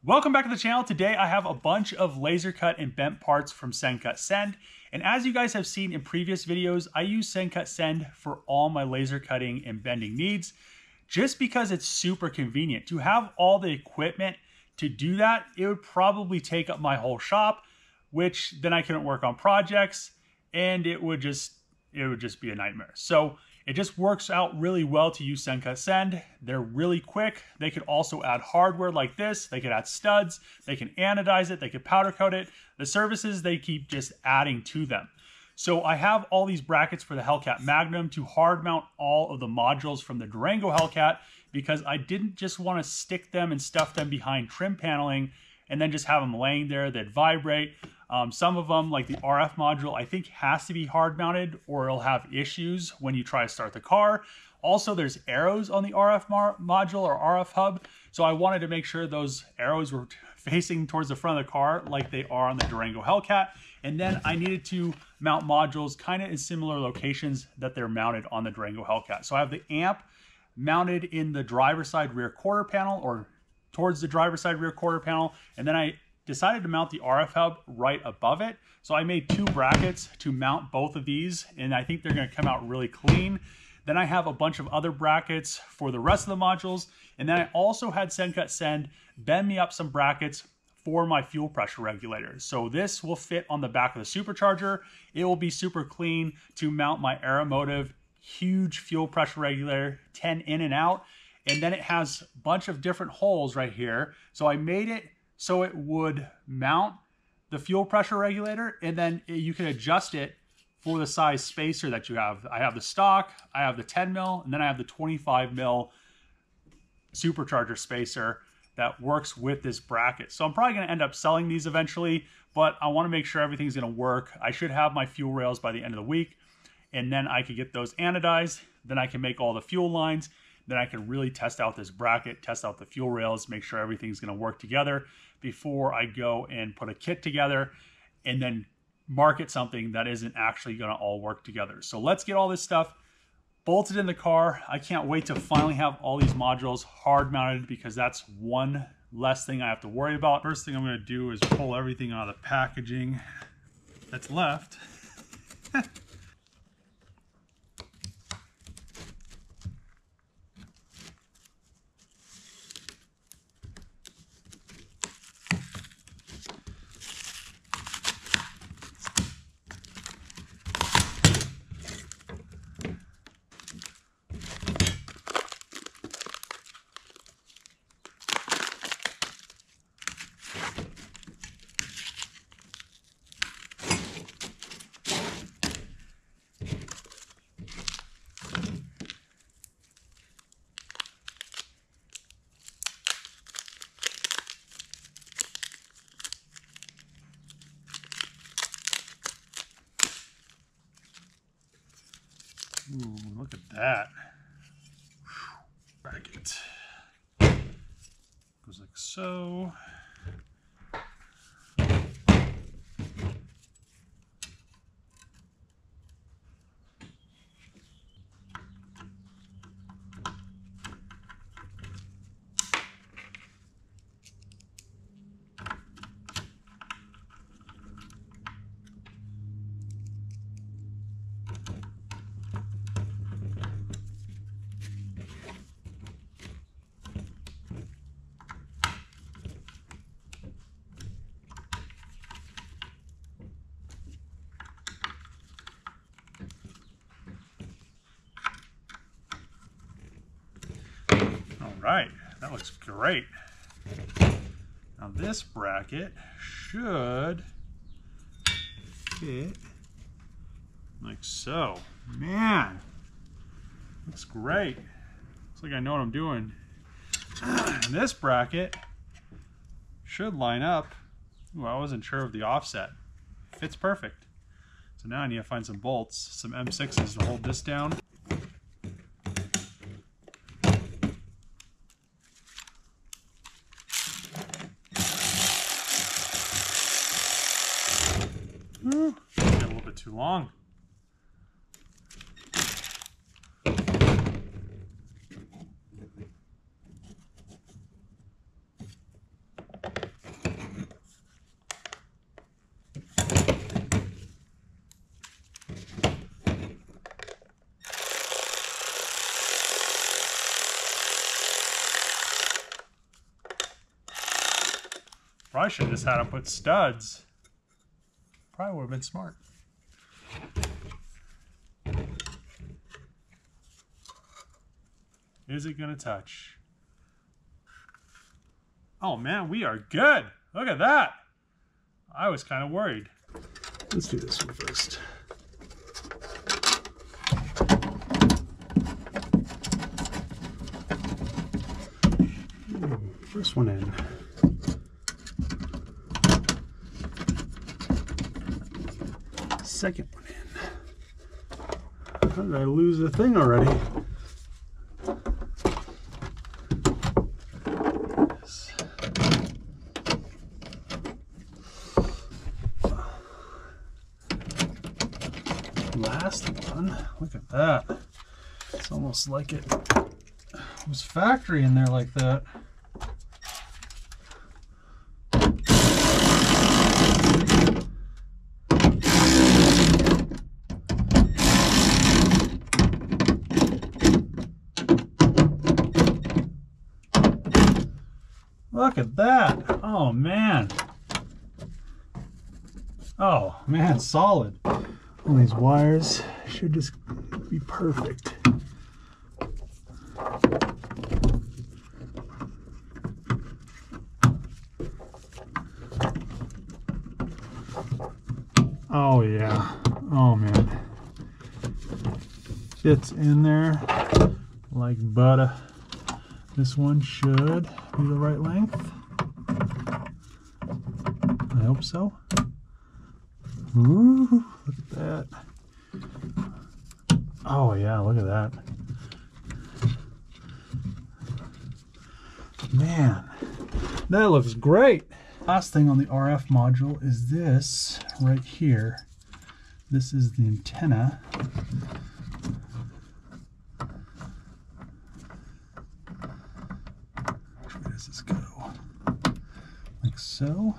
Welcome back to the channel. Today I have a bunch of laser cut and bent parts from Sendcutsend. And as you guys have seen in previous videos, I use Sendcutsend for all my laser cutting and bending needs, just because it's super convenient. To have all the equipment to do that, it would probably take up my whole shop, which then I couldn't work on projects, and it would just be a nightmare. So it just works out really well to use Sendcutsend. They're really quick. They could also add hardware like this. They could add studs. They can anodize it. They could powder coat it. The services, they keep just adding to them. So I have all these brackets for the Hellcat Magnum to hard mount all of the modules from the Durango Hellcat, because I didn't just want to stick them and stuff them behind trim paneling and then just have them laying there. They'd vibrate. Some of them, like the RF module, I think has to be hard mounted or it'll have issues when you try to start the car. Also, there's arrows on the RF module or RF hub. So I wanted to make sure those arrows were facing towards the front of the car like they are on the Durango Hellcat. And then I needed to mount modules kind of in similar locations that they're mounted on the Durango Hellcat. So I have the amp mounted in the driver's side rear quarter panel, or towards the driver's side rear quarter panel. And then I decided to mount the RF hub right above it. So I made two brackets to mount both of these, and I think they're going to come out really clean. Then I have a bunch of other brackets for the rest of the modules. And then I also had Sendcutsend bend me up some brackets for my fuel pressure regulator. So this will fit on the back of the supercharger. It will be super clean to mount my Aeromotive huge fuel pressure regulator, 10 in and out. And then it has a bunch of different holes right here. So I made it so it would mount the fuel pressure regulator, and then you can adjust it for the size spacer that you have. I have the stock, I have the 10 mil, and then I have the 25 mil supercharger spacer that works with this bracket. So I'm probably gonna end up selling these eventually, but I wanna make sure everything's gonna work. I should have my fuel rails by the end of the week, and then I could get those anodized. Then I can make all the fuel lines. Then I can really test out this bracket, test out the fuel rails, make sure everything's gonna work together before I go and put a kit together and then market something that isn't actually gonna all work together. So let's get all this stuff bolted in the car. I can't wait to finally have all these modules hard mounted, because that's one less thing I have to worry about. First thing I'm gonna do is pull everything out of the packaging that's left. Ooh, look at that. Bracket. Goes like so. Right, that looks great. Now this bracket should fit like so. Man, looks great. Looks like I know what I'm doing. And this bracket should line up. Ooh, I wasn't sure of the offset. Fits perfect. So now I need to find some bolts, some M6s to hold this down. Got a little bit too long. Probably should have just had him put studs. Probably would have been smart. Is it gonna touch? Oh man, we are good. Look at that. I was kind of worried. Let's do this one first. First one in. Second one in. How did I lose the thing already? Last one. Look at that. It's almost like it was factory in there like that. Look at that. Oh man. Oh man, solid. All these wires should just be perfect. Oh yeah. Oh man. Fits in there like butter. This one should be the right length. I hope so. Ooh, look at that. Oh yeah, look at that. Man, that looks great. Last thing on the RF module is this right here. This is the antenna. Which way does this go? Like so.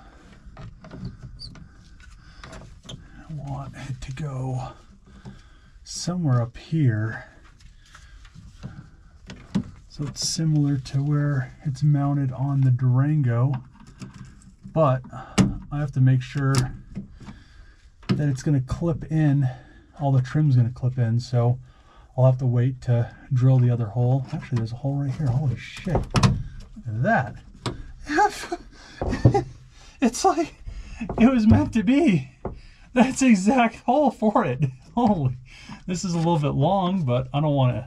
I want it to go somewhere up here. So it's similar to where it's mounted on the Durango, but I have to make sure that it's going to clip in, all the trim's going to clip in, so I'll have to wait to drill the other hole. Actually, there's a hole right here. Holy shit. Look at that. It's like it was meant to be. That's the exact hole for it. Holy. This is a little bit long, but I don't want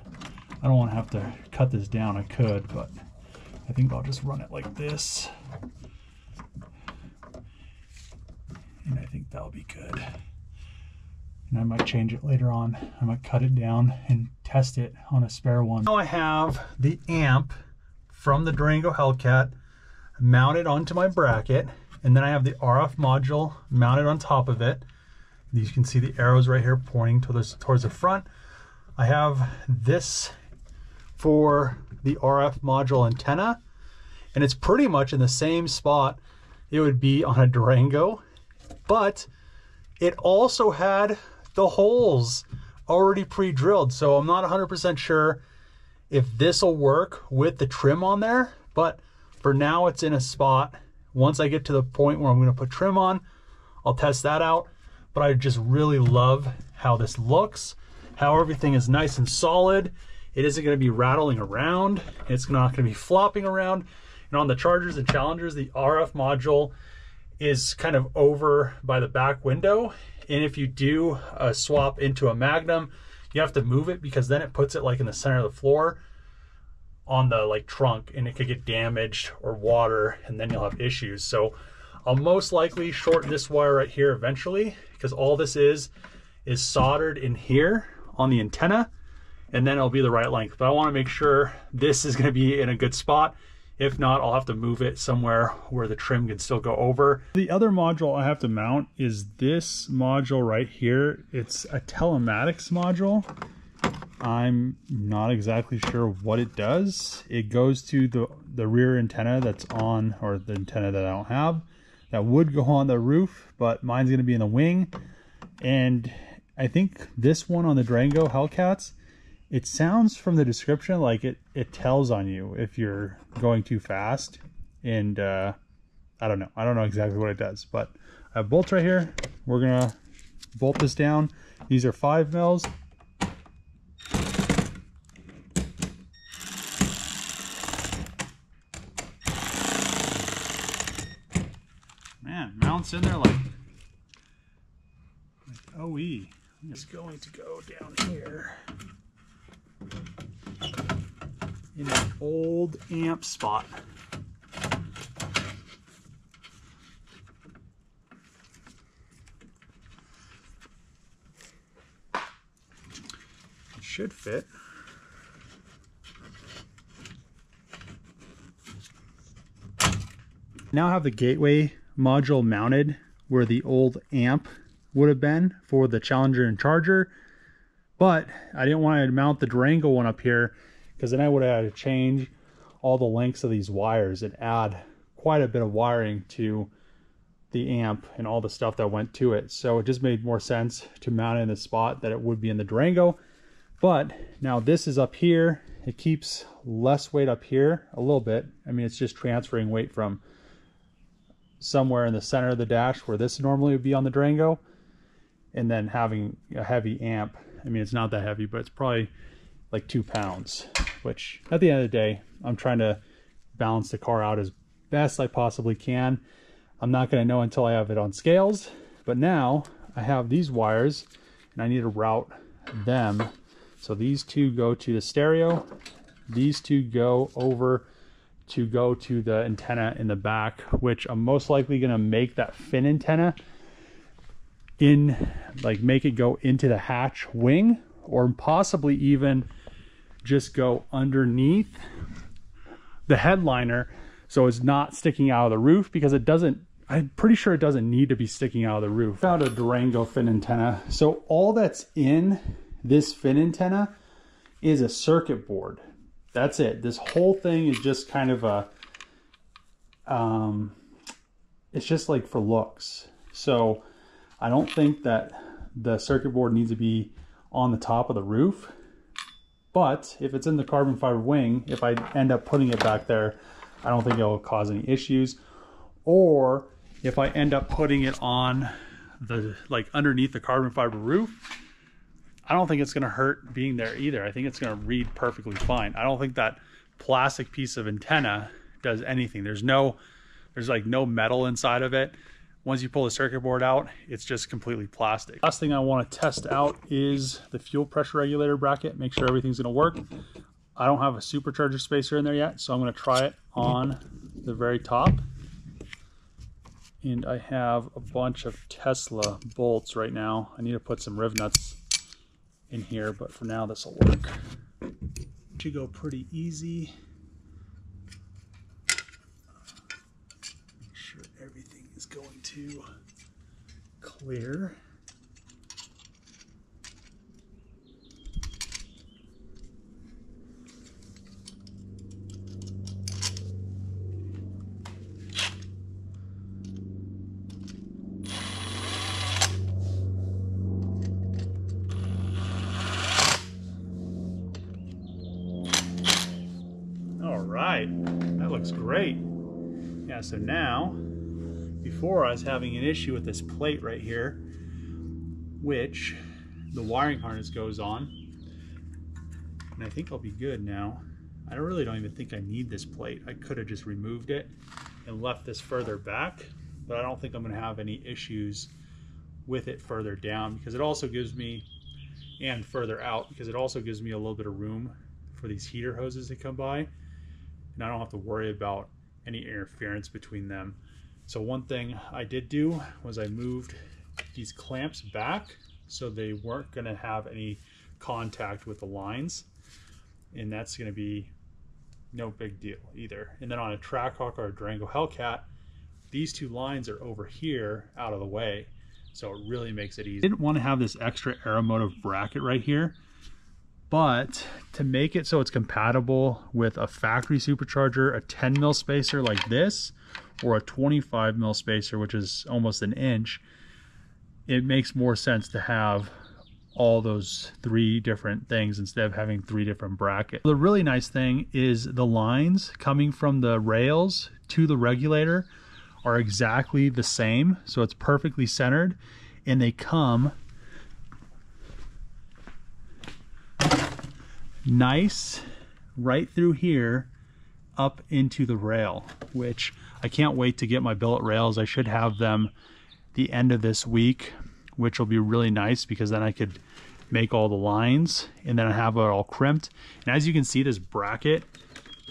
to have to cut this down. I could, but I think I'll just run it like this. And I think that'll be good. And I might change it later on. I might cut it down and test it on a spare one. Now I have the amp from the Durango Hellcat mounted onto my bracket, and then I have the RF module mounted on top of it. You can see the arrows right here pointing towards the front. I have this for the RF module antenna, and it's pretty much in the same spot it would be on a Durango, but it also had the holes already pre-drilled, so I'm not 100% sure if this will work with the trim on there, but for now it's in a spot. Once I get to the point where I'm going to put trim on, I'll test that out. But I just really love how this looks, how everything is nice and solid. It isn't going to be rattling around. It's not going to be flopping around. And on the Chargers and Challengers, the RF module is kind of over by the back window. And if you do a swap into a Magnum, you have to move it because then it puts it like in the center of the floor on the like trunk, and it could get damaged or water, and then you'll have issues. So I'll most likely shorten this wire right here eventually, because all this is soldered in here on the antenna, and then it'll be the right length. But I want to make sure this is going to be in a good spot. If not, I'll have to move it somewhere where the trim can still go over. The other module I have to mount is this module right here. It's a telematics module. I'm not exactly sure what it does. It goes to the rear antenna that's on, or the antenna that I don't have, that would go on the roof, but mine's going to be in the wing. And I think this one on the Durango Hellcats, it sounds from the description like it tells on you if you're going too fast. And I don't know exactly what it does, but I have bolts right here. We're gonna bolt this down. These are 5 mils. Man, mounts in there like OE. I'm just going to go down here in an old amp spot. It should fit. Now I have the gateway module mounted where the old amp would have been for the Challenger and Charger, but I didn't want to mount the Durango one up here because then I would have had to change all the lengths of these wires and add quite a bit of wiring to the amp and all the stuff that went to it. So it just made more sense to mount it in the spot that it would be in the Durango. But now this is up here. It keeps less weight up here a little bit. I mean, it's just transferring weight from somewhere in the center of the dash where this normally would be on the Durango, and then having a heavy amp. I mean, it's not that heavy, but it's probably like 2 pounds, which at the end of the day, I'm trying to balance the car out as best I possibly can. I'm not going to know until I have it on scales, but now I have these wires and I need to route them. So these two go to the stereo, these two go over to go to the antenna in the back, which I'm most likely going to make that fin antenna in, like make it go into the hatch wing, or possibly even just go underneath the headliner so it's not sticking out of the roof, because it doesn't, I'm pretty sure it doesn't need to be sticking out of the roof. Found a Durango fin antenna. So all that's in this fin antenna is a circuit board. That's it. This whole thing is just kind of a, it's just like for looks. So I don't think that the circuit board needs to be on the top of the roof, but if it's in the carbon fiber wing, if I end up putting it back there, I don't think it will cause any issues. Or if I end up putting it on the, like underneath the carbon fiber roof, I don't think it's going to hurt being there either. I think it's going to read perfectly fine. I don't think that plastic piece of antenna does anything. There's like no metal inside of it. Once you pull the circuit board out, it's just completely plastic. Last thing I want to test out is the fuel pressure regulator bracket. Make sure everything's going to work. I don't have a supercharger spacer in there yet, so I'm going to try it on the very top. And I have a bunch of Tesla bolts right now. I need to put some riv nuts in here, but for now this will work. Should go pretty easy. Make sure everything is going to clear. That looks great. Yeah, so now, before I was having an issue with this plate right here, which the wiring harness goes on, and I think I'll be good now. I really don't even think I need this plate. I could have just removed it and left this further back, but I don't think I'm going to have any issues with it further down, because it also gives me, and further out, because it also gives me a little bit of room for these heater hoses to come by, and I don't have to worry about any interference between them. So one thing I did do was I moved these clamps back so they weren't going to have any contact with the lines, and that's going to be no big deal either. And then on a Trackhawk or a Durango Hellcat, these two lines are over here out of the way, so it really makes it easy. I didn't want to have this extra aeromotive bracket right here, but to make it so it's compatible with a factory supercharger, a 10 mil spacer like this, or a 25 mil spacer, which is almost an inch, it makes more sense to have all those 3 different things instead of having 3 different brackets. The really nice thing is the lines coming from the rails to the regulator are exactly the same, so it's perfectly centered, and they come nice right through here up into the rail, which I can't wait to get my billet rails. I should have them the end of this week, which will be really nice because then I could make all the lines and then I have it all crimped. And as you can see, this bracket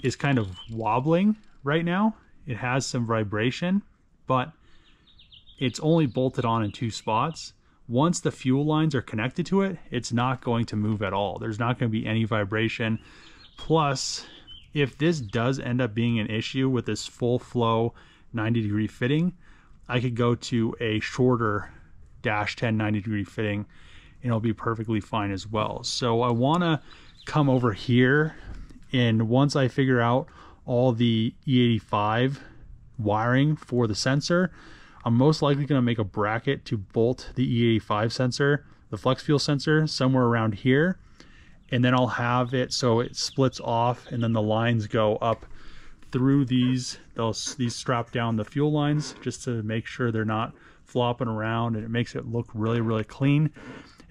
is kind of wobbling right now. It has some vibration, but it's only bolted on in 2 spots. Once the fuel lines are connected to it, it's not going to move at all. There's not going to be any vibration. Plus, if this does end up being an issue with this full flow 90-degree fitting, I could go to a shorter dash 10 90-degree fitting and it'll be perfectly fine as well. So I want to come over here, and once I figure out all the E85 wiring for the sensor, I'm most likely going to make a bracket to bolt the E85 sensor, the flex fuel sensor, somewhere around here, and then I'll have it so it splits off and then the lines go up through these. These strap down the fuel lines just to make sure they're not flopping around, and it makes it look really, really clean.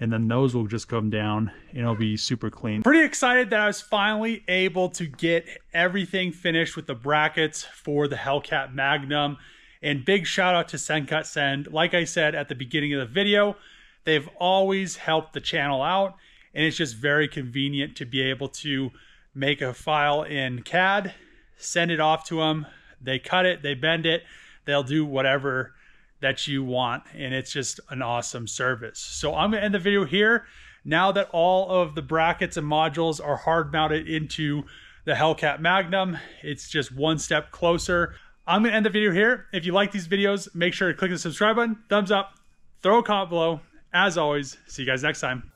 And then those will just come down and it'll be super clean. Pretty excited that I was finally able to get everything finished with the brackets for the Hellcat Magnum. And big shout out to Sendcutsend. Like I said at the beginning of the video, they've always helped the channel out, and it's just very convenient to be able to make a file in CAD, send it off to them, they cut it, they bend it, they'll do whatever that you want, and it's just an awesome service. So I'm gonna end the video here. Now that all of the brackets and modules are hard mounted into the Hellcat Magnum, it's just one step closer. I'm gonna end the video here. If you like these videos, make sure to click the subscribe button, thumbs up, throw a comment below. As always, see you guys next time.